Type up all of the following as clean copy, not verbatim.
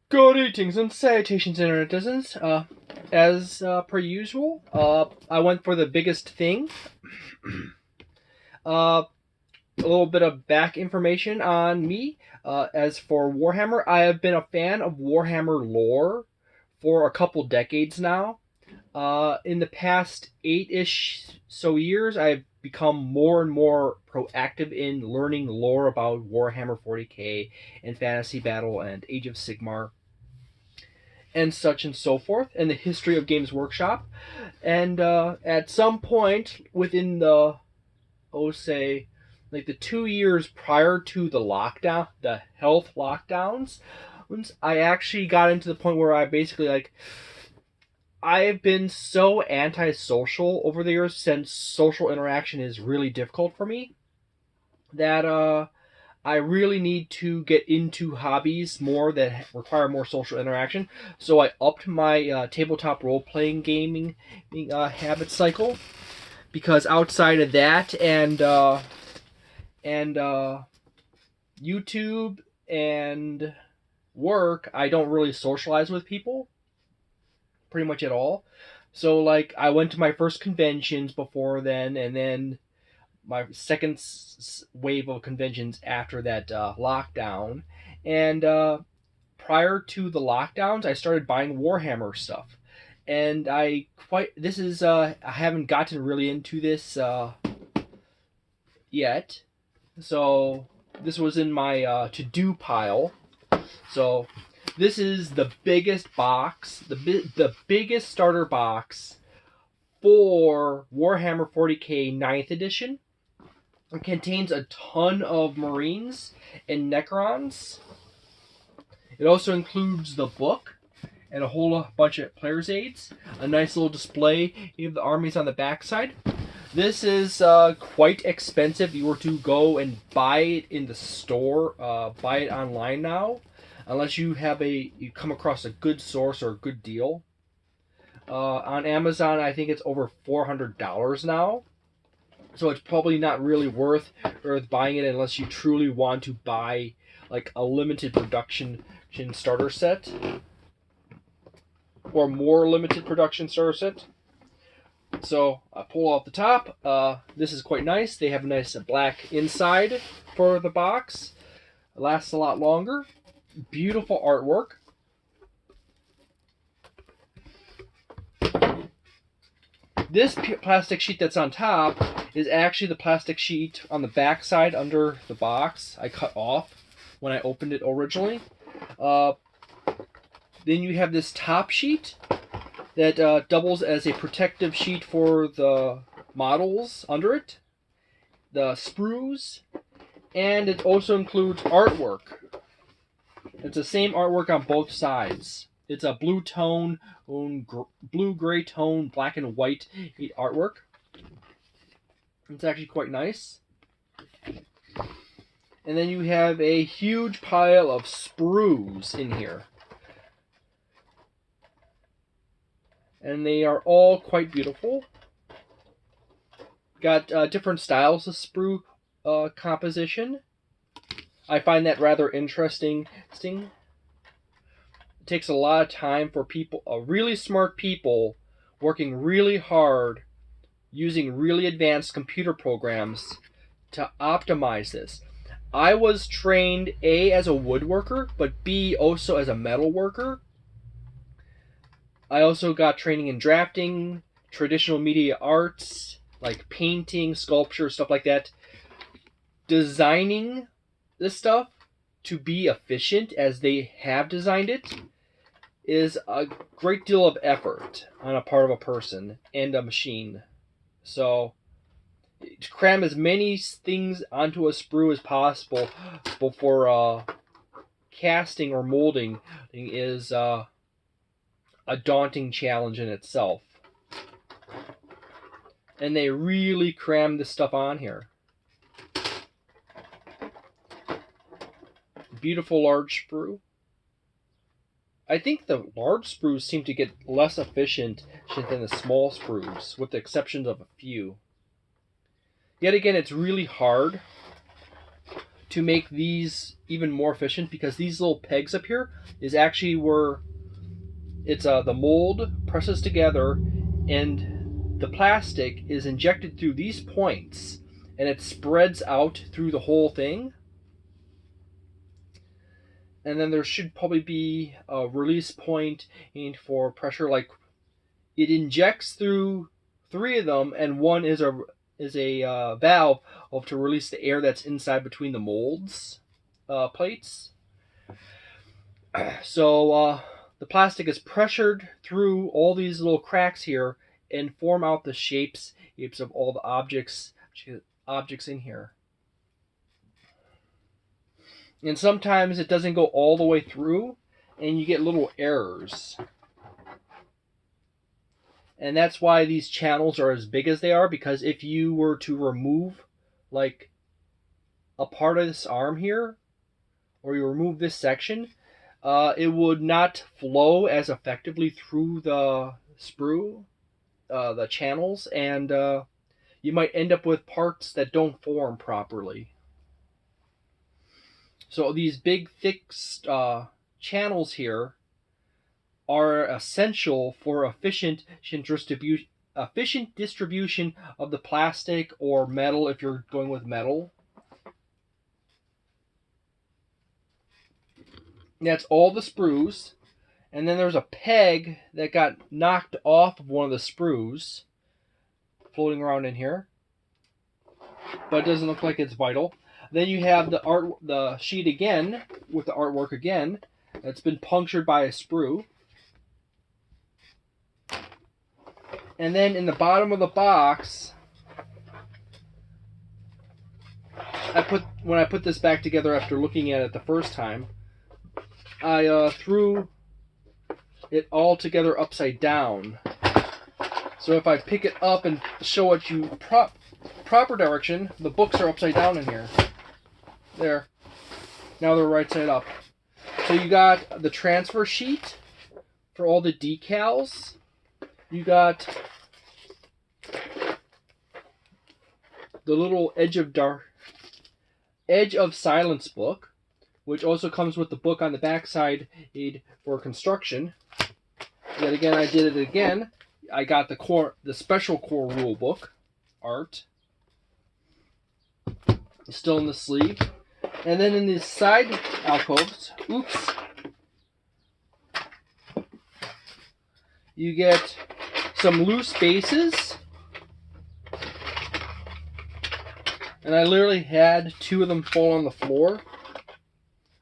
Greetings and salutations, internet netizens. As per usual, I went for the biggest thing. A little bit of back information on me. As for Warhammer, I have been a fan of Warhammer lore for a couple decades now. In the past 8-ish so years, I've become more and more proactive in learning lore about Warhammer 40k and Fantasy Battle and Age of Sigmar and such and so forth, and the history of Games Workshop. And at some point within the, say, like the 2 years prior to the lockdown, the health lockdowns, I actually got into the point where I basically I've been so antisocial over the years, since social interaction is really difficult for me, that I really need to get into hobbies more that require more social interaction. So I upped my tabletop role-playing gaming habit cycle, because outside of that and YouTube and work, I don't really socialize with people pretty much at all. So I went to my first conventions before then, and then my second wave of conventions after that lockdown. And prior to the lockdowns, I started buying Warhammer stuff. And I haven't gotten really into this yet. So this was in my to-do pile. So this is the biggest box, the biggest starter box for Warhammer 40k 9th edition. It contains a ton of Marines and Necrons. It also includes the book and a whole bunch of player's aids. A nice little display of the armies on the backside. This is quite expensive. You were to go and buy it in the store, buy it online now, unless you come across a good source or a good deal. On Amazon, I think it's over $400 now. So it's probably not really worth buying it unless you truly want to buy a limited production starter set or more limited production starter set. So I pull off the top. This is quite nice. They have a nice black inside for the box. It lasts a lot longer. Beautiful artwork. This plastic sheet that's on top is actually the plastic sheet on the back side under the box. I cut off when I opened it originally. Then you have this top sheet that doubles as a protective sheet for the models under it, the sprues, and it also includes artwork. It's the same artwork on both sides. It's a blue tone, blue-gray tone, black and white artwork. It's actually quite nice. And then you have a huge pile of sprues in here. And they are all quite beautiful. Got different styles of sprue composition. I find that rather interesting. It takes a lot of time for people, really smart people, working really hard, using really advanced computer programs to optimize this. I was trained A, as a woodworker, but B, also as a metal worker. I also got training in drafting, traditional media arts, like painting, sculpture, stuff like that. Designing this stuff to be efficient as they have designed it is a great deal of effort on a part of a person and a machine. So to cram as many things onto a sprue as possible before casting or molding is a daunting challenge in itself. And they really cram this stuff on here. Beautiful large sprue. I think the large sprues seem to get less efficient than the small sprues, with the exceptions of a few. Yet again, it's really hard to make these even more efficient, because these little pegs up here is actually where it's the mold presses together, and the plastic is injected through these points, and it spreads out through the whole thing. And then there should probably be a release point for pressure. Like, it injects through 3 of them, and one is a valve to release the air that's inside between the molds plates. So the plastic is pressured through all these little cracks here and form out the shapes of all the objects in here. And sometimes it doesn't go all the way through, and you get little errors. And that's why these channels are as big as they are, because if you were to remove like a part of this arm here, or you remove this section, it would not flow as effectively through the sprue, the channels, and you might end up with parts that don't form properly. So these big, thick channels here are essential for efficient distribution of the plastic or metal if you're going with metal. That's all the sprues. And then there's a peg that got knocked off of one of the sprues floating around in here, but it doesn't look like it's vital. Then you have the sheet again with the artwork again that's been punctured by a sprue. And then in the bottom of the box, when I put this back together after looking at it the first time, I threw it all together upside down. So if I pick it up and show it you proper direction, the books are upside down in here. There. Now they're right side up. So you got the transfer sheet for all the decals. You got the little Edge of Silence book, which also comes with the book on the backside aid for construction. Yet again, I did it again. I got the special core rule book art. It's still in the sleeve. And then in these side alcoves, you get some loose bases. And I literally had 2 of them fall on the floor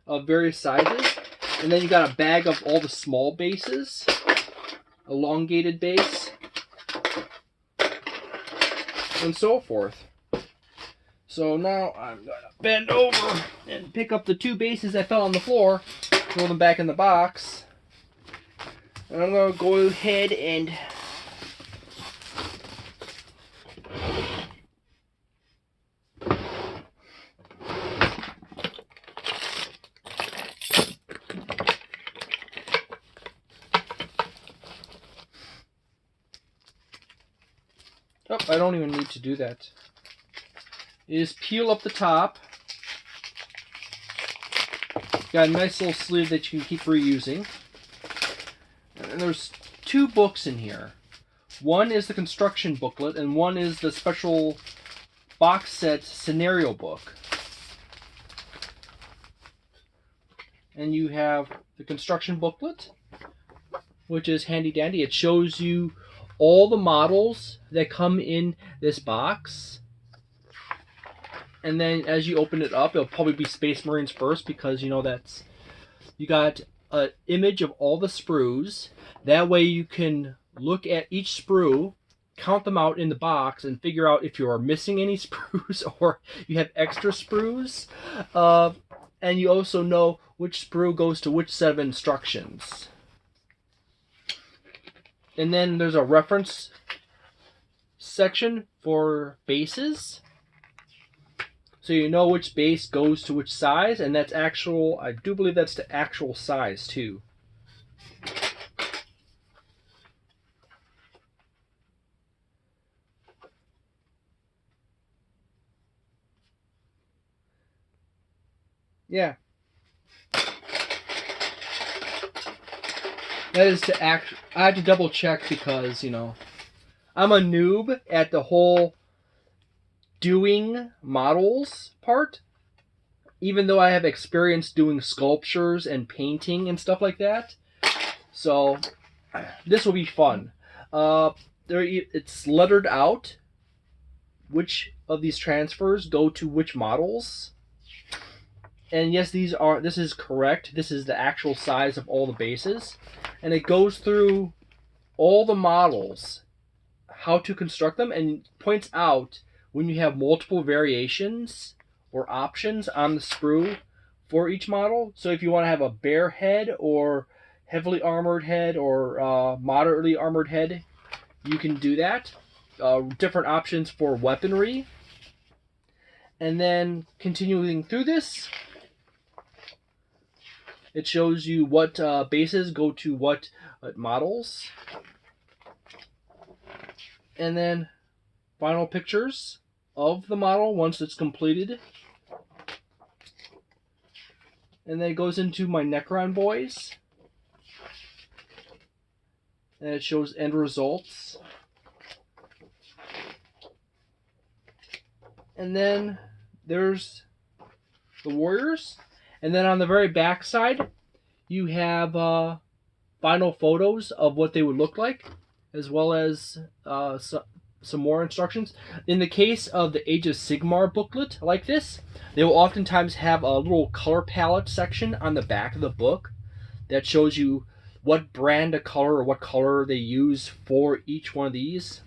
of various sizes. And then you got a bag of all the small bases, elongated base, and so forth. So now I'm going to bend over and pick up the 2 bases that fell on the floor, throw them back in the box, and I'm going to go ahead and I don't even need to do that. You just peel up the top. Got a nice little sleeve that you can keep reusing. And there's 2 books in here. One is the construction booklet, and one is the special box set scenario book. And you have the construction booklet, which is handy dandy. It shows you all the models that come in this box. And then as you open it up, it'll probably be Space Marines first, because you got an image of all the sprues. That way you can look at each sprue, count them out in the box, and figure out if you are missing any sprues or you have extra sprues. And you also know which sprue goes to which set of instructions. And then there's a reference section for bases. So you know which base goes to which size, and that's actual, I do believe that's the actual size too. Yeah. That is to act. I had to double check because, you know, I'm a noob at the whole doing models part. Even though I have experience doing sculptures and painting and stuff like that. So this will be fun. It's lettered out which of these transfers go to which models. And yes, this is correct. This is the actual size of all the bases. And it goes through all the models, how to construct them, and points out when you have multiple variations or options on the sprue for each model. So if you want to have a bear head or heavily armored head or moderately armored head, you can do that. Different options for weaponry. And then continuing through this, it shows you what bases go to what models. And then final pictures of the model once it's completed. And then it goes into my Necron boys. And it shows end results. And then there's the warriors. And then on the very back side, you have final photos of what they would look like, as well as some more instructions. In the case of the Age of Sigmar booklet like this, they will oftentimes have a little color palette section on the back of the book that shows you what brand of color or what color they use for each one of these.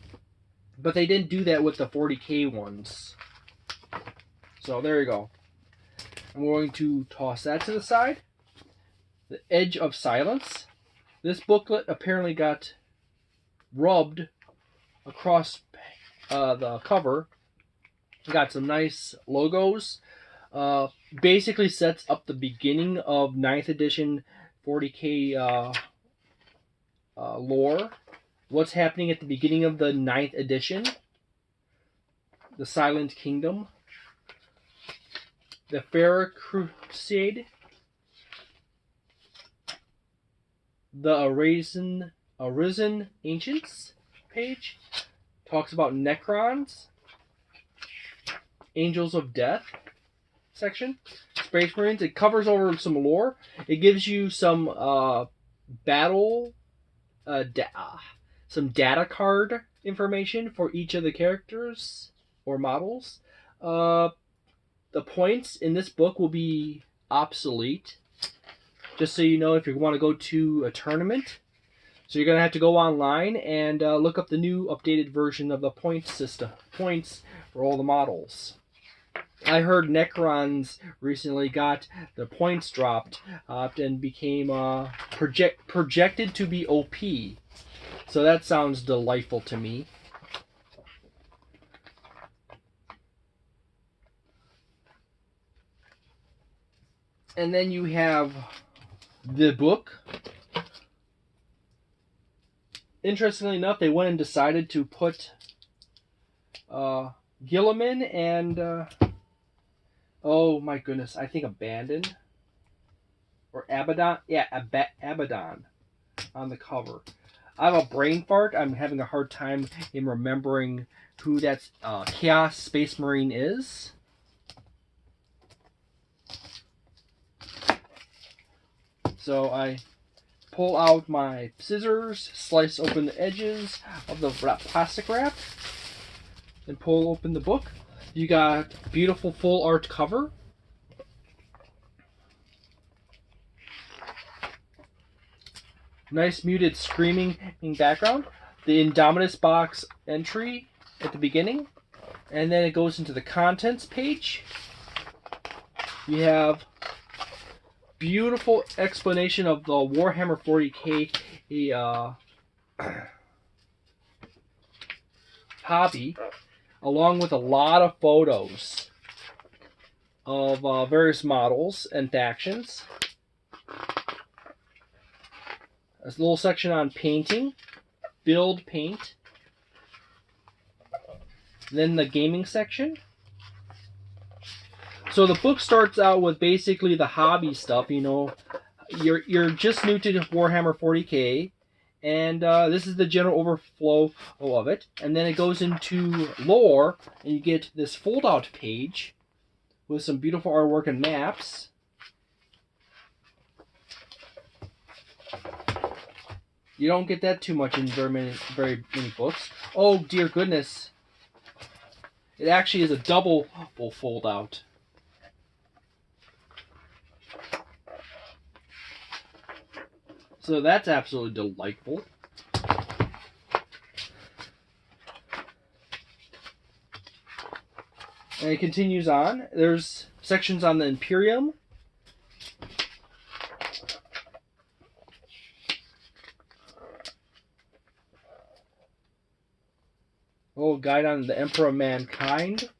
But they didn't do that with the 40K ones. So there you go. I'm going to toss that to the side. The Edge of Silence. This booklet apparently got rubbed across the cover. Got some nice logos. Basically sets up the beginning of 9th edition 40K lore. What's happening at the beginning of the 9th edition. The Silent Kingdom. The Fair Crusade. The Arisen Ancients page. Talks about Necrons. Angels of Death section. Space Marines. It covers over some lore. It gives you some some data card information for each of the characters or models. The points in this book will be obsolete. Just so you know, if you want to go to a tournament. So you're going to have to go online and look up the new updated version of the point system. Points for all the models. I heard Necrons recently got the points dropped and became projected to be OP. So that sounds delightful to me. And then you have the book. Interestingly enough, they went and decided to put Gilliman and oh my goodness, I think Abandon or Abaddon. Yeah, Abaddon on the cover. I have a brain fart. I'm having a hard time in remembering who that Chaos Space Marine is. So I pull out my scissors, slice open the edges of the plastic wrap, and pull open the book. You got beautiful full art cover. Nice muted screaming background. The Indomitus box entry at the beginning. And then it goes into the contents page. You have beautiful explanation of the Warhammer 40K hobby, along with a lot of photos of various models and factions. There's a little section on painting, build paint. Then the gaming section. So the book starts out with basically the hobby stuff. You know, you're just new to Warhammer 40k, and this is the general overflow of it. And then it goes into lore, and you get this fold-out page with some beautiful artwork and maps. You don't get that too much in very many books. Oh dear goodness! It actually is a double fold-out. So that's absolutely delightful. And it continues on. There's sections on the Imperium. A little guide on the Emperor of Mankind.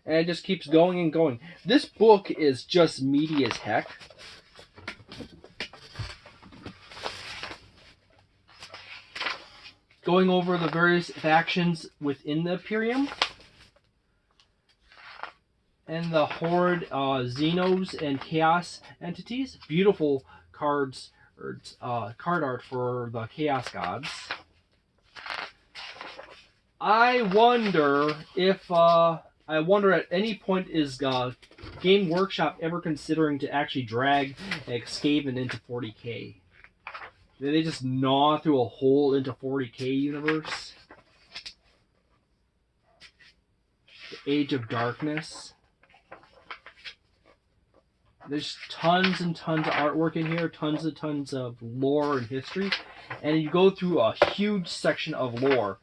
And it just keeps going and going. This book is just meaty as heck. Going over the various factions within the Imperium. And the Horde, Xenos, and Chaos entities. Beautiful cards, or card art for the Chaos Gods. I wonder at any point is Game Workshop ever considering to actually drag Skaven into 40k? Did they just gnaw through a hole into 40k universe? The Age of Darkness. There's tons and tons of artwork in here, tons and tons of lore and history, and you go through a huge section of lore.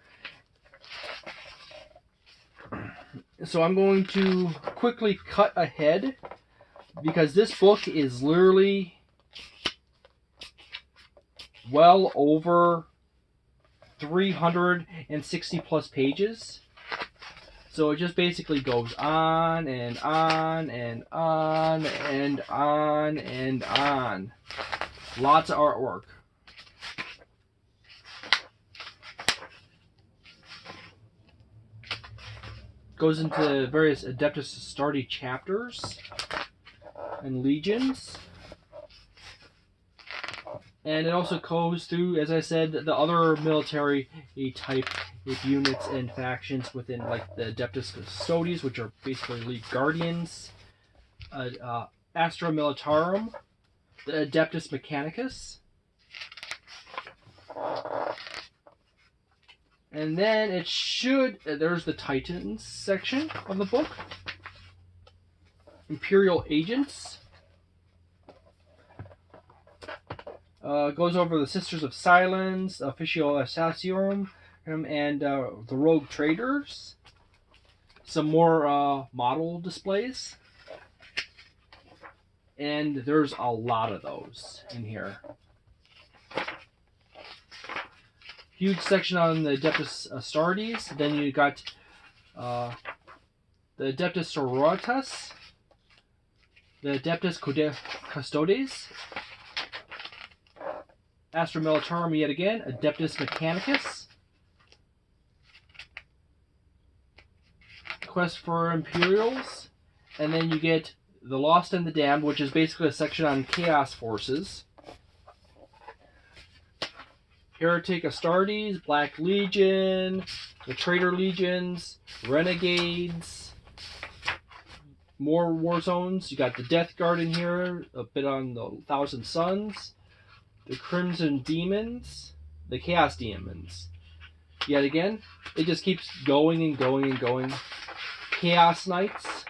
So I'm going to quickly cut ahead because this book is literally well over 360 plus pages. So it just basically goes on and on and on and on and on. Lots of artwork. Goes into various Adeptus Astartes chapters and legions. And it also goes through, as I said, the other military type units and factions within, like the Adeptus Custodes, which are basically Elite Guardians, Astra Militarum, the Adeptus Mechanicus, and then it should, there's the Titans section of the book, Imperial Agents. Goes over the Sisters of Silence, Officio Assassinorum, and the Rogue Traders. Some more model displays. And there's a lot of those in here. Huge section on the Adeptus Astartes. Then you got the Adeptus Sororitas, the Adeptus Custodes, Astra Militarum yet again, Adeptus Mechanicus, Quest for Imperials, and then you get the Lost and the Damned, which is basically a section on Chaos Forces. Heretic Astartes, Black Legion, the Traitor Legions, Renegades, more war zones. You got the Death Guard in here, a bit on the Thousand Suns, the Crimson Demons, the Chaos Demons. Yet again, it just keeps going and going and going. Chaos Knights.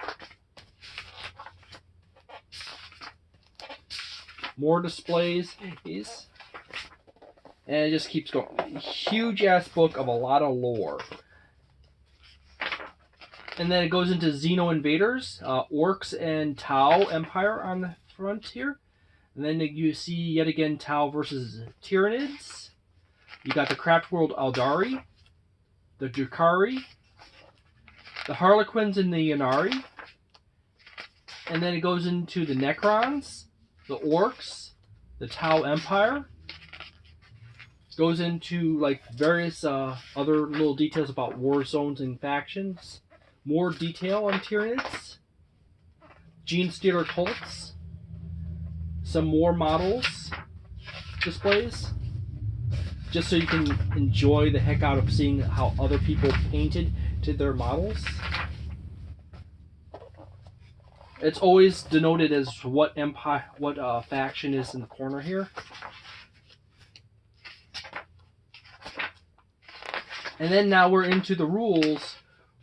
More displays. And it just keeps going. Huge ass book of a lot of lore. And then it goes into Xeno Invaders, Orcs and Tau Empire on the front here. And then you see yet again Tau versus Tyranids. You got the Craft World Aldari, the Drukhari, the Harlequins and the Yanari. And then it goes into the Necrons, the Orcs, the Tau Empire. Goes into like various other little details about war zones and factions. More detail on Tyranids. Gene Stealer cults, some more models displays, just so you can enjoy the heck out of seeing how other people painted to their models. It's always denoted as what empire, what faction is in the corner here. And then now we're into the rules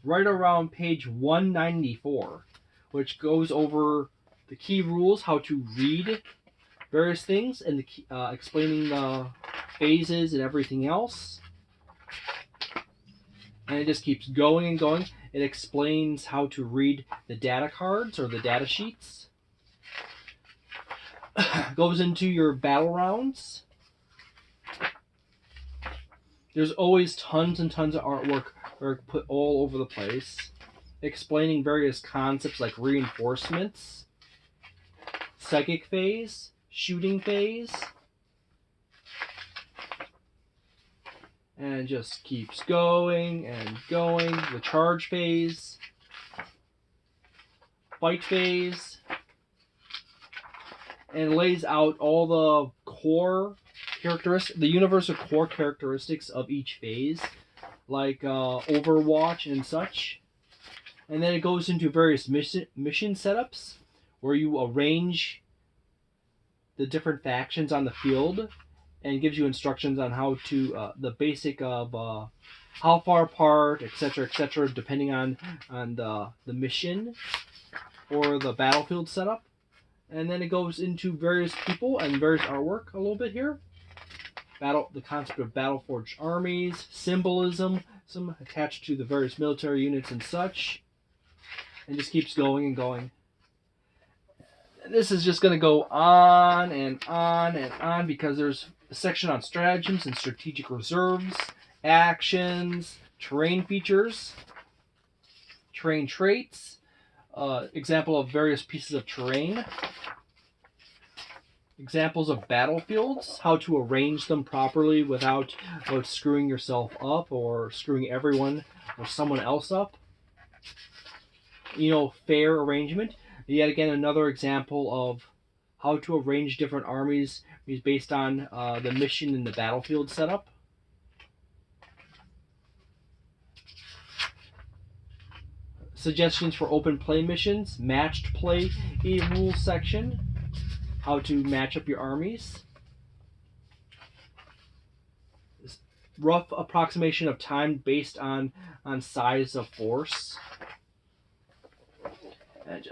right around page 194, which goes over the key rules, how to read various things, and the explaining the phases and everything else. And it just keeps going and going. It explains how to read the data cards or the data sheets. Goes into your battle rounds. There's always tons and tons of artwork put all over the place, explaining various concepts like reinforcements, psychic phase, shooting phase, and it just keeps going and going. The charge phase, fight phase, and lays out all the core characteristics, the universal core characteristics of each phase, like Overwatch and such. And then it goes into various mission setups where you arrange the different factions on the field, and gives you instructions on how to the basic of how far apart, etc., depending on the mission or the battlefield setup. And then it goes into various people and various artwork a little bit here. The concept of battle-forged armies, symbolism, some attached to the various military units and such, and just keeps going and going. This is just going to go on and on and on, because there's a section on stratagems and strategic reserves, actions, terrain features, terrain traits, example of various pieces of terrain, examples of battlefields, how to arrange them properly without screwing yourself up or screwing everyone or someone else up. Fair arrangement. Yet again, another example of how to arrange different armies based on the mission and the battlefield setup. Suggestions for open play missions, matched play rules section, how to match up your armies. Rough approximation of time based on size of force. And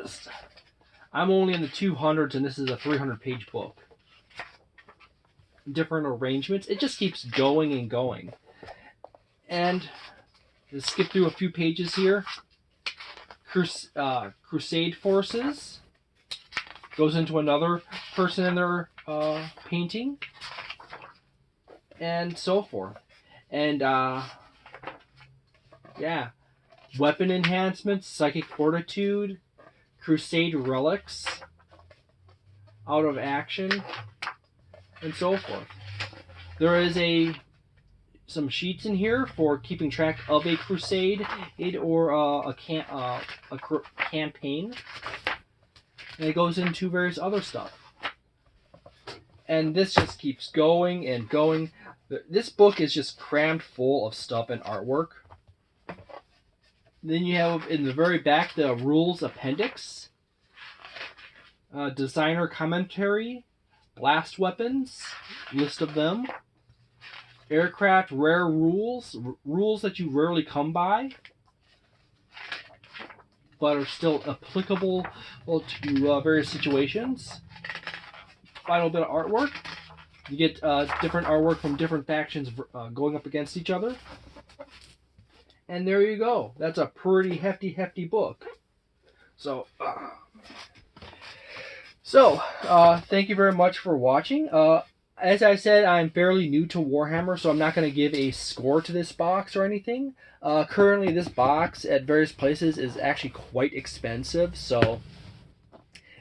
I'm only in the 200s, and this is a 300-page book. Different arrangements. It just keeps going and going. And let's skip through a few pages here. Crusade forces. Goes into another person in their painting. And so forth. And, yeah. Weapon enhancements, psychic fortitude, Crusade relics, out of action, and so forth. There is some sheets in here for keeping track of a crusade or a campaign, and it goes into various other stuff. And this just keeps going and going. This book is just crammed full of stuff and artwork. Then you have in the very back the rules appendix, designer commentary, blast weapons, list of them, aircraft rare rules, rules that you rarely come by, but are still applicable to various situations. Final bit of artwork. You get different artwork from different factions going up against each other. And there you go. That's a pretty hefty book. So thank you very much for watching. As I said, I'm fairly new to Warhammer, so I'm not going to give a score to this box or anything. Currently, this box at various places is actually quite expensive, so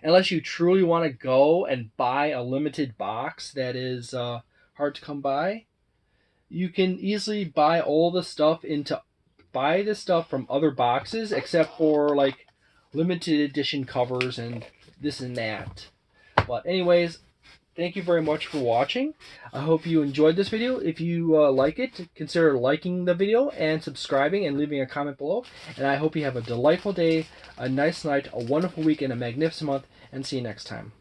unless you truly want to go and buy a limited box that is hard to come by, you can easily buy all the stuff buy this stuff from other boxes, except for like limited edition covers and this and that. But anyways, thank you very much for watching. I hope you enjoyed this video. If you like it, consider liking the video and subscribing and leaving a comment below. And I hope you have a delightful day, a nice night, a wonderful week, and a magnificent month. And see you next time.